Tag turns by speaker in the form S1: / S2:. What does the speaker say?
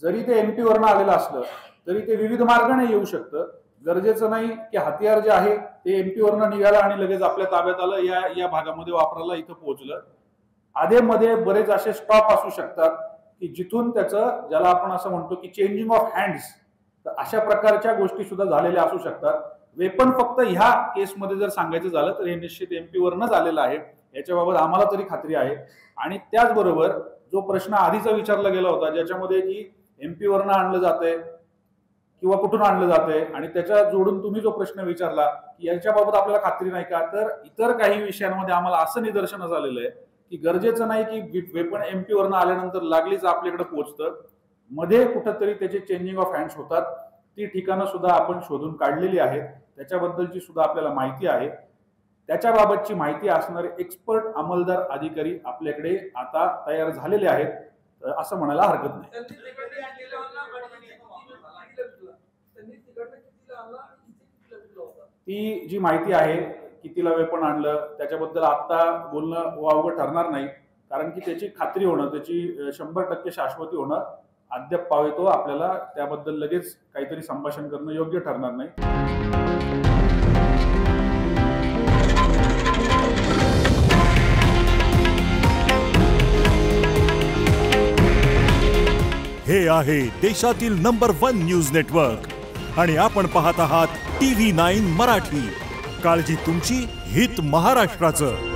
S1: जरी ते एमपी वरनं आलेलं असलं तरी ते विविध मार्गाने येऊ शकतं. गरजेचं नाही की हत्यार जे आहे ते एमपी वरनं निघालं आणि लगेच आपल्या ताब्यात आलं, या भागामध्ये वापरायला इथं पोहोचलं. आधेमध्ये बरेच असे स्टॉप असू शकतात की जिथून त्याचं, ज्याला आपण असं म्हणतो की चेंजिंग ऑफ हँड्स, तर अशा प्रकारच्या गोष्टी सुद्धा झालेल्या असू शकतात. वेपन फक्त ह्या केसमध्ये जर सांगायचं झालं तर हे निश्चित एमपी वरनं झालेलं आहे, याच्याबाबत आम्हाला तरी खात्री आहे. आणि त्याचबरोबर जो प्रश्न आधीचा विचारला गेला होता ज्याच्यामध्ये की एमपी वरनं आणलं जातंय किंवा कुठून आणलं जातंय, आणि त्याच्या जोडून तुम्ही जो प्रश्न विचारला की याच्याबाबत आपल्याला खात्री नाही का, तर इतर काही विषयांमध्ये आम्हाला असं निदर्शनास आलेलं आहे की गरजेचं नाही की वेपन एमपी वरनं आल्यानंतर लागलीच आपल्याकडे पोहोचतं. मध्ये कुठंतरी त्याचे चेंजिंग ऑफ हँड्स होतात. ती ठिकाणं सुद्धा आपण शोधून काढलेली आहेत, त्याच्याबद्दलची सुद्धा आपल्याला माहिती आहे. त्याच्याबाबतची माहिती असणारे एक्सपर्ट अंमलदार अधिकारी आपल्याकडे आता तयार झालेले आहेत, असं म्हणायला हरकत नाही. ती जी माहिती आहे कितीला वेपन आणलं त्याच्याबद्दल आता बोलणं वावगं ठरणार नाही, कारण की त्याची खात्री होणं, त्याची 100% शाश्वती होणं अद्याप पावेतो आपल्याला, त्याबद्दल लगेच काहीतरी संभाषण करणं योग्य ठरणार नाही.
S2: हे आहे देशातील नंबर 1 न्यूज नेटवर्क आणि आपण पाहत आहात TV9 मराठी. काळजी तुमची, हित महाराष्ट्राचं.